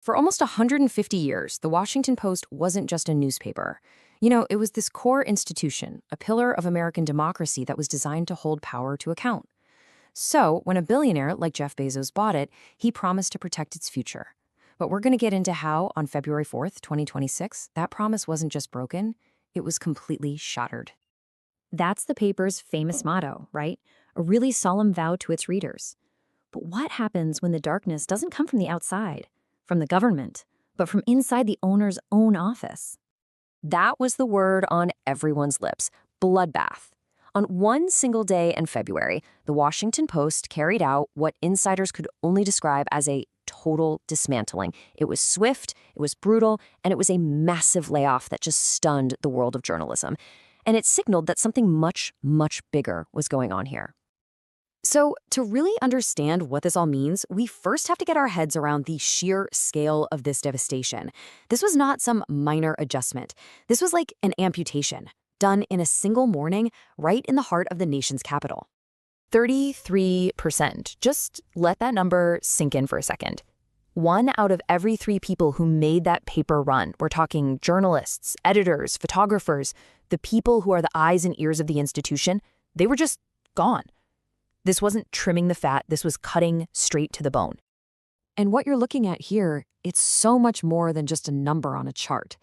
For almost 150 years, the Washington Post wasn't just a newspaper. It was this core institution, a pillar of American democracy that was designed to hold power to account. So, when a billionaire like Jeff Bezos bought it, he promised to protect its future. But we're going to get into how, on February 4th, 2026, that promise wasn't just broken, it was completely shattered. That's the paper's famous motto, right? A really solemn vow to its readers. But what happens when the darkness doesn't come from the outside, from the government, but from inside the owner's own office? That was the word on everyone's lips: bloodbath. On one single day in February, the Washington Post carried out what insiders could only describe as a total dismantling. It was swift, it was brutal, and it was a massive layoff that just stunned the world of journalism. And it signaled that something much, much bigger was going on here. So, to really understand what this all means, we first have to get our heads around the sheer scale of this devastation. This was not some minor adjustment. This was like an amputation, done in a single morning, right in the heart of the nation's capital. 33%. Just let that number sink in for a second. 1 out of every 3 people who made that paper run, we're talking journalists, editors, photographers, the people who are the eyes and ears of the institution, they were just gone. This wasn't trimming the fat, this was cutting straight to the bone. And what you're looking at here, it's so much more than just a number on a chart.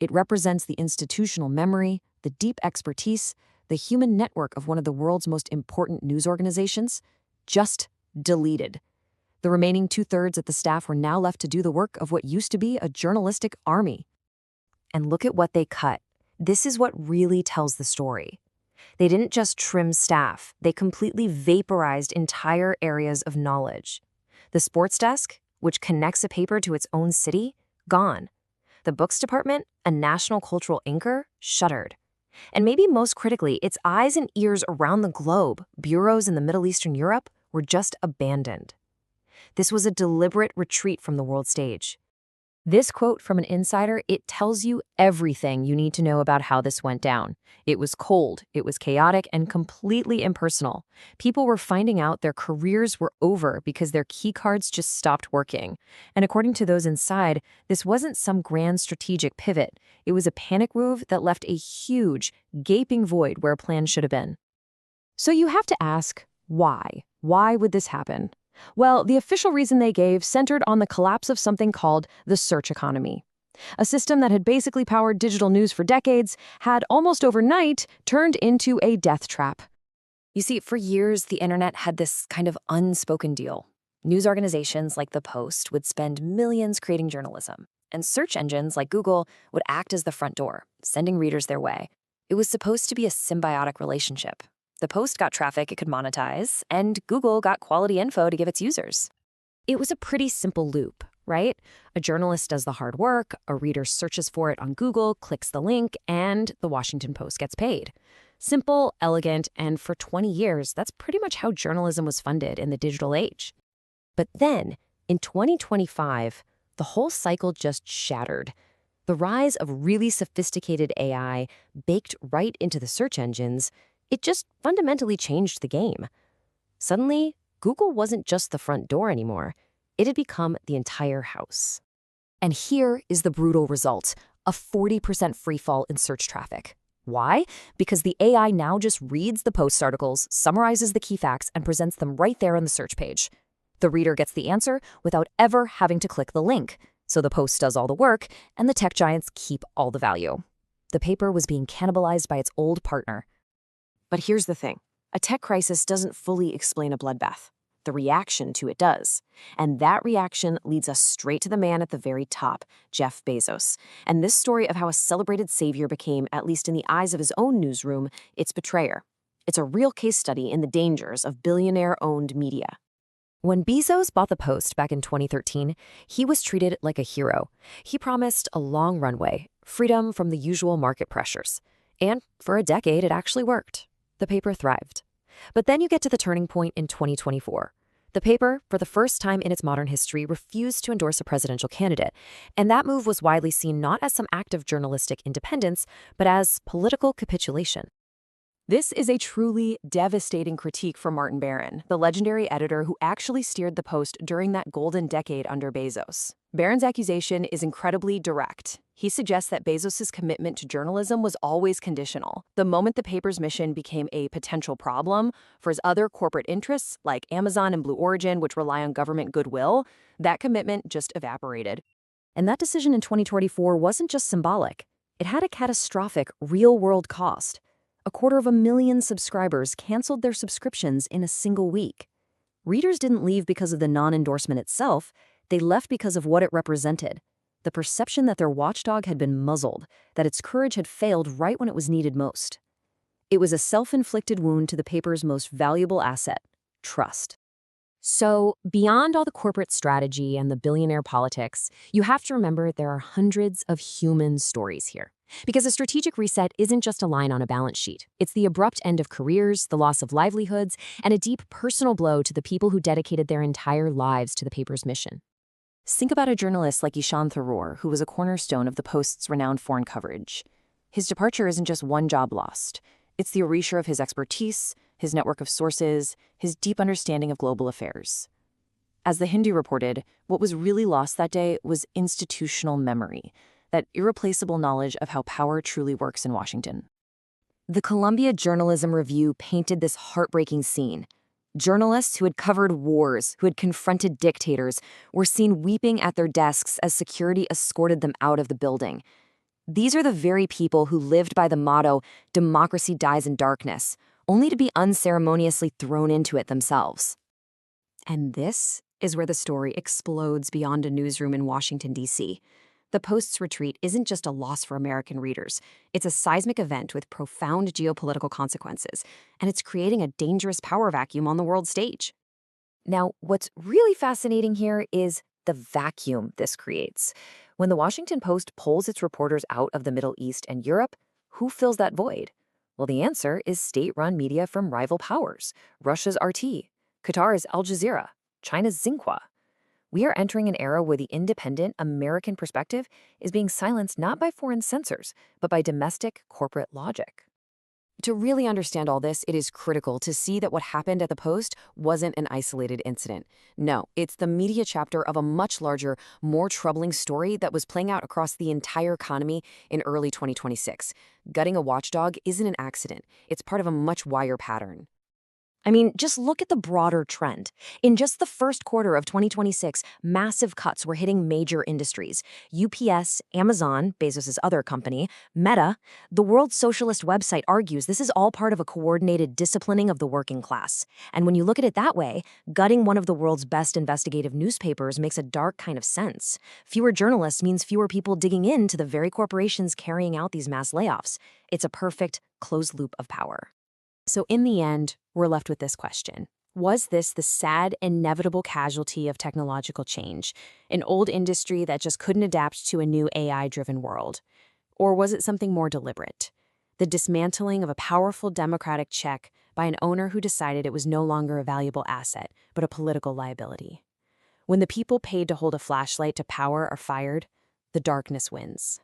It represents the institutional memory, the deep expertise, the human network of one of the world's most important news organizations, just deleted. The remaining 2/3 of the staff were now left to do the work of what used to be a journalistic army. And look at what they cut. This is what really tells the story. They didn't just trim staff, they completely vaporized entire areas of knowledge. The sports desk, which connects a paper to its own city, gone. The books department, a national cultural anchor, shuttered. And maybe most critically, its eyes and ears around the globe, bureaus in the Middle East and Europe, were just abandoned. This was a deliberate retreat from the world stage. This quote from an insider, it tells you everything you need to know about how this went down. It was cold, it was chaotic, and completely impersonal. People were finding out their careers were over because their keycards just stopped working. And according to those inside, this wasn't some grand strategic pivot. It was a panic move that left a huge, gaping void where a plan should have been. So you have to ask, why? Why would this happen? Well, the official reason they gave centered on the collapse of something called the search economy. A system that had basically powered digital news for decades had almost overnight turned into a death trap. You see, for years, the internet had this kind of unspoken deal. News organizations like the Post would spend millions creating journalism, and search engines like Google would act as the front door, sending readers their way. It was supposed to be a symbiotic relationship. The Post got traffic it could monetize, and Google got quality info to give its users. It was a pretty simple loop, right? A journalist does the hard work, a reader searches for it on Google, clicks the link, and the Washington Post gets paid. Simple, elegant, and for 20 years, that's pretty much how journalism was funded in the digital age. But then, in 2025, the whole cycle just shattered. The rise of really sophisticated AI baked right into the search engines, it just fundamentally changed the game. Suddenly, Google wasn't just the front door anymore. It had become the entire house. And here is the brutal result: a 40% freefall in search traffic. Why? Because the AI now just reads the Post articles, summarizes the key facts, and presents them right there on the search page. The reader gets the answer without ever having to click the link. So the Post does all the work, and the tech giants keep all the value. The paper was being cannibalized by its old partner. But here's the thing. A tech crisis doesn't fully explain a bloodbath. The reaction to it does. And that reaction leads us straight to the man at the very top, Jeff Bezos. And this story of how a celebrated savior became, at least in the eyes of his own newsroom, its betrayer. It's a real case study in the dangers of billionaire-owned media. When Bezos bought the Post back in 2013, he was treated like a hero. He promised a long runway, freedom from the usual market pressures. And for a decade, it actually worked. The paper thrived. But then you get to the turning point in 2024. The paper, for the first time in its modern history, refused to endorse a presidential candidate, and that move was widely seen not as some act of journalistic independence, but as political capitulation. This is a truly devastating critique from Martin Barron, the legendary editor who actually steered the Post during that golden decade under Bezos. Barron's accusation is incredibly direct. He suggests that Bezos' commitment to journalism was always conditional. The moment the paper's mission became a potential problem for his other corporate interests, like Amazon and Blue Origin, which rely on government goodwill, that commitment just evaporated. And that decision in 2024 wasn't just symbolic. It had a catastrophic, real-world cost. 250,000 subscribers canceled their subscriptions in a single week. Readers didn't leave because of the non-endorsement itself. They left because of what it represented. The perception that their watchdog had been muzzled, that its courage had failed right when it was needed most. It was a self-inflicted wound to the paper's most valuable asset, trust. So, beyond all the corporate strategy and the billionaire politics, you have to remember there are hundreds of human stories here. Because a strategic reset isn't just a line on a balance sheet. It's the abrupt end of careers, the loss of livelihoods, and a deep personal blow to the people who dedicated their entire lives to the paper's mission. Think about a journalist like Ishan Tharoor, who was a cornerstone of the Post's renowned foreign coverage. His departure isn't just one job lost. It's the erasure of his expertise, his network of sources, his deep understanding of global affairs. As The Hindu reported, what was really lost that day was institutional memory, that irreplaceable knowledge of how power truly works in Washington. The Columbia Journalism Review painted this heartbreaking scene. Journalists who had covered wars, who had confronted dictators, were seen weeping at their desks as security escorted them out of the building. These are the very people who lived by the motto, "Democracy dies in darkness," only to be unceremoniously thrown into it themselves. And this is where the story explodes beyond a newsroom in Washington, D.C. The Post's retreat isn't just a loss for American readers. It's a seismic event with profound geopolitical consequences, and it's creating a dangerous power vacuum on the world stage. Now, what's really fascinating here is the vacuum this creates. When the Washington Post pulls its reporters out of the Middle East and Europe, who fills that void? Well, the answer is state-run media from rival powers: Russia's RT, Qatar's Al Jazeera, China's Xinhua. We are entering an era where the independent American perspective is being silenced not by foreign censors, but by domestic corporate logic. To really understand all this, it is critical to see that what happened at the Post wasn't an isolated incident. No, it's the media chapter of a much larger, more troubling story that was playing out across the entire economy in early 2026. Gutting a watchdog isn't an accident. It's part of a much wider pattern. I mean, just look at the broader trend. In just the first quarter of 2026, massive cuts were hitting major industries. UPS, Amazon, Bezos' other company, Meta. The World Socialist website argues this is all part of a coordinated disciplining of the working class. And when you look at it that way, gutting one of the world's best investigative newspapers makes a dark kind of sense. Fewer journalists means fewer people digging into the very corporations carrying out these mass layoffs. It's a perfect closed loop of power. So in the end, we're left with this question. Was this the sad, inevitable casualty of technological change, an old industry that just couldn't adapt to a new AI-driven world? Or was it something more deliberate? The dismantling of a powerful democratic check by an owner who decided it was no longer a valuable asset, but a political liability. When the people paid to hold a flashlight to power are fired, the darkness wins.